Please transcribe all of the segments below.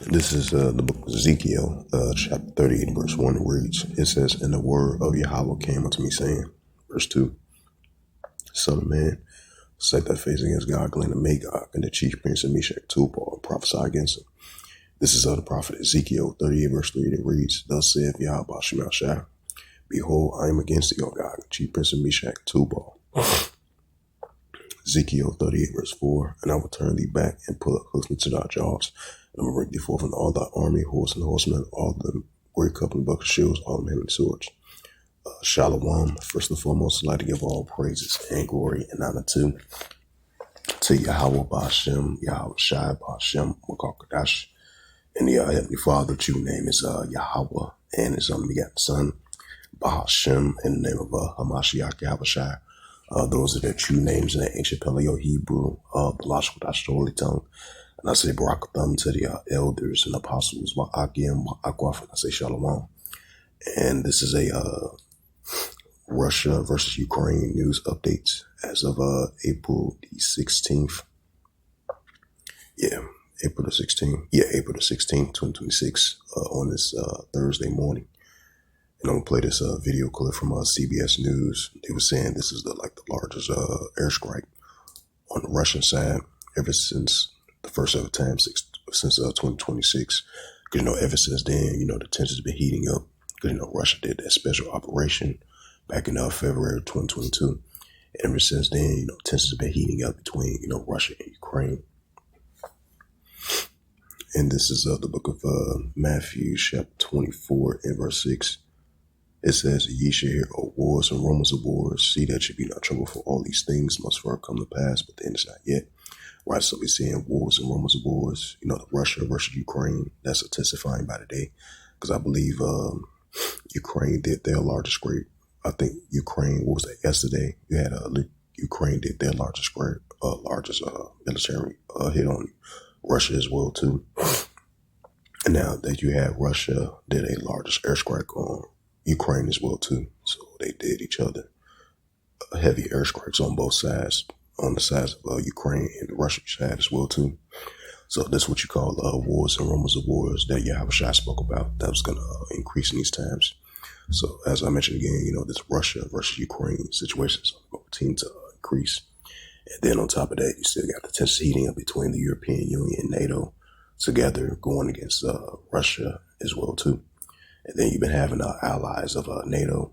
This is the book of Ezekiel, chapter 38, verse 1 reads, it says, "And the word of Yahweh came unto me, saying," verse 2, "Son of man, set thy face against Gog and Magog, and the chief prince of Meshach, Tubal, and prophesy against him." This is of the prophet Ezekiel 38, verse 3, that reads, "Thus saith Yahweh Shemel, Behold, I am against thee, O Gog, chief prince of Meshach, Tubal." Ezekiel 38, verse 4, "And I will turn thee back and pull up hooks into thy jaws, and I will bring thee forth in all thy army, horse and horsemen, all the great company, buckler, shields, all men and swords." Shalom. First and foremost, I'd like to give all praises and glory and honor to Yahweh Ba'Shem, Yahweh Shai Ba'Shem, Makakadash. And the Heavenly Father, true name is Yahweh, and his unbegotten Son, Ba'Shem, in the name of Hamashiach Yahweh Shai. Those are their true names in the ancient Paleo Hebrew, the logical Dash Holy Tongue. And I say Barakatham to the elders and apostles, Wa'akim, Wa'akwaf, and I say Shalom. And this is a Russia versus Ukraine news updates as of April the 16th. April the 16th, 2026, on this Thursday morning. And I'm gonna play this video clip from CBS News. They were saying this is the largest airstrike on the Russian side ever since the first ever time since 2026. Because ever since then, the tensions have been heating up. Because Russia did that special operation back in February 2022. And ever since then, tensions have been heating up between Russia and Ukraine. And this is the book of Matthew, chapter 24, and verse 6. It says, "Ye shall hear of wars and rumors of wars. See that ye be not troubled, for all these things must first come to pass, but the end is not yet." Right, so we're seeing wars and rumors of wars. The Russia versus Ukraine, that's intensifying by the day. Because I believe Ukraine did their largest raid. I think Ukraine, what was that, yesterday? You had Ukraine did their largest military hit on Russia as well, too. And now that you have Russia did a largest airstrike on Ukraine as well too. So they did each other heavy airstrikes on both sides, on the sides of Ukraine and the Russian side as well too. So that's what you call wars and rumors of wars that Yahweh Shai spoke about. That was going to increase in these times. So as I mentioned again, this Russia versus Ukraine situation is going to continue to increase. And then on top of that, you still got the tensions heating up between the European Union and NATO together going against Russia as well too. And then you've been having allies of NATO,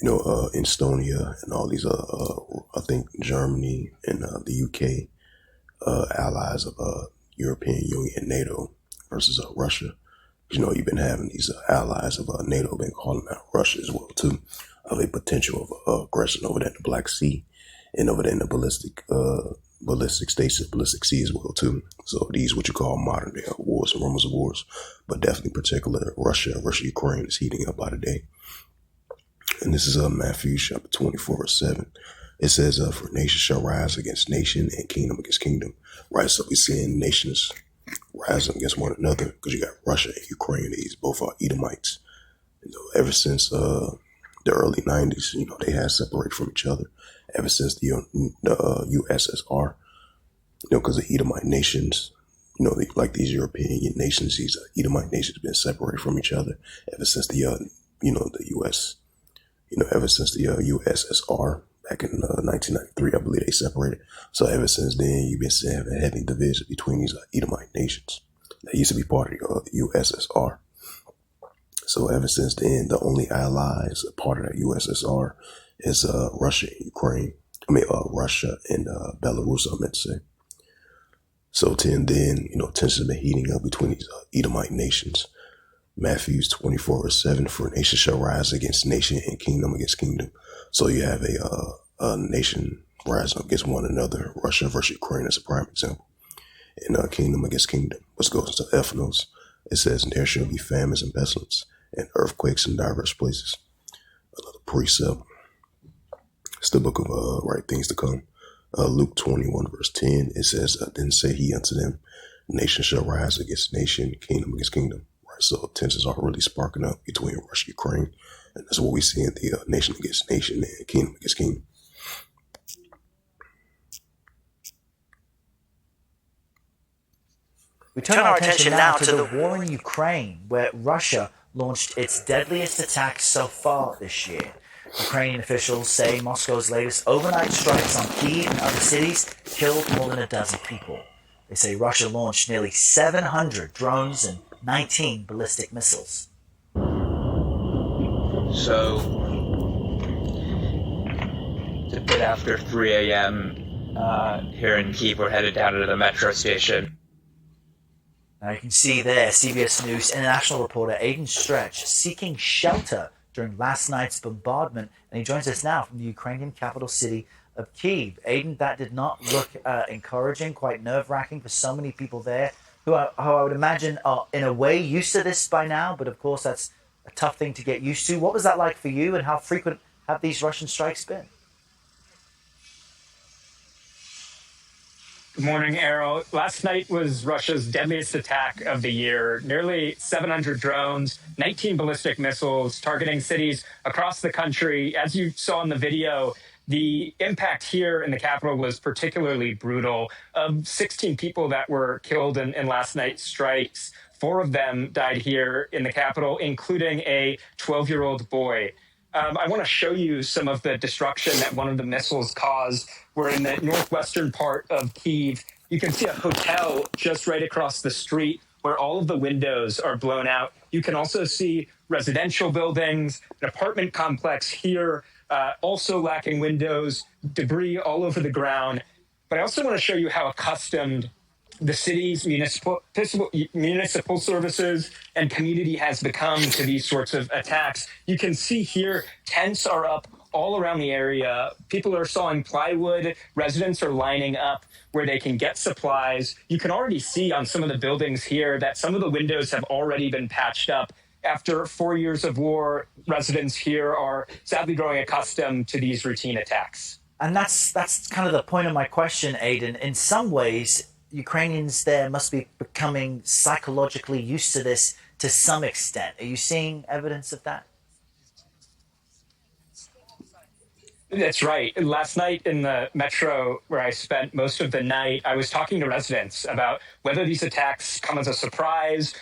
in Estonia and all these, I think Germany and the UK, allies of European Union and NATO versus Russia. You've been having these allies of NATO been calling out Russia as well too, of a potential of aggression over there in the Black Sea and over there in the ballistic sea as well too. So these what you call modern day wars and rumors of wars, but definitely particular Russia versus Ukraine is heating up by the day. And this is Matthew chapter 24, verse 7. It says, "For nation shall rise against nation and kingdom against kingdom." Right, so we're seeing nations rising against one another because you got Russia and Ukraine. These both are Edomites. Ever since the early 90s, they had separated from each other. Ever since the USSR, because the Edomite nations, like these European nations, these Edomite nations have been separated from each other ever since the the US, ever since the USSR back in 1993, I believe they separated. So ever since then, you've been seeing a heavy division between these Edomite nations that used to be part of the USSR. So ever since then, the only allies part of that USSR is Russia and Ukraine. Russia and Belarus, I meant to say. So then, tensions have been heating up between these Edomite nations. Matthew 24, verse 7, "For nation shall rise against nation and kingdom against kingdom." So you have a nation rising up against one another, Russia versus Ukraine as a prime example. And kingdom against kingdom, which goes into ethnos. It says, "And there shall be famines and pestilence and earthquakes in diverse places." Another precept. It's the book of right things to come. Luke 21, verse 10, it says, "Then say he unto them, Nation shall rise against nation, kingdom against kingdom." Right, so tensions are really sparking up between Russia and Ukraine. And that's what we see in the nation against nation and kingdom against kingdom. We turn our attention now to the war in Ukraine, where Russia launched its deadliest attack so far this year. Ukrainian officials say Moscow's latest overnight strikes on Kyiv and other cities killed more than a dozen people. They say Russia launched nearly 700 drones and 19 ballistic missiles. So, it's a bit after 3 a.m. Here in Kyiv. We're headed down to the metro station. Now you can see there CBS News international reporter Aiden Stretch seeking shelter during last night's bombardment, and he joins us now from the Ukrainian capital city of Kyiv. Aiden, that did not look encouraging, quite nerve-wracking for so many people there who I would imagine are in a way used to this by now, but of course that's a tough thing to get used to. What was that like for you, and how frequent have these Russian strikes been? Good morning, Errol. Last night was Russia's deadliest attack of the year. Nearly 700 drones, 19 ballistic missiles targeting cities across the country. As you saw in the video, the impact here in the capital was particularly brutal. Of 16 people that were killed in last night's strikes, 4 of them died here in the capital, including a 12-year-old boy. I want to show you some of the destruction that one of the missiles caused. We're in the northwestern part of Kyiv. You can see a hotel just right across the street where all of the windows are blown out. You can also see residential buildings, an apartment complex here, also lacking windows, debris all over the ground. But I also want to show you how accustomed the city's municipal services and community has become to these sorts of attacks. You can see here, tents are up all around the area. People are sawing plywood. Residents are lining up where they can get supplies. You can already see on some of the buildings here that some of the windows have already been patched up. After 4 years of war, residents here are sadly growing accustomed to these routine attacks. And that's kind of the point of my question, Aiden. In some ways, Ukrainians there must be becoming psychologically used to this to some extent. Are you seeing evidence of that? That's right. Last night in the metro where I spent most of the night, I was talking to residents about whether these attacks come as a surprise.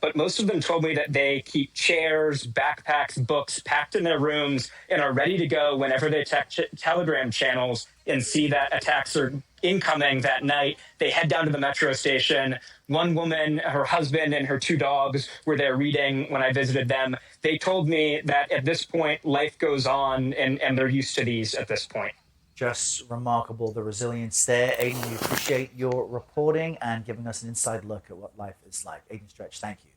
But most of them told me that they keep chairs, backpacks, books packed in their rooms and are ready to go whenever they check Telegram channels and see that attacks are incoming that night. They head down to the metro station. One woman, her husband, and her 2 dogs were there reading when I visited them. They told me that at this point, life goes on and they're used to these at this point. Just remarkable, the resilience there. Aiden, we appreciate your reporting and giving us an inside look at what life is like. Aiden Stretch, thank you.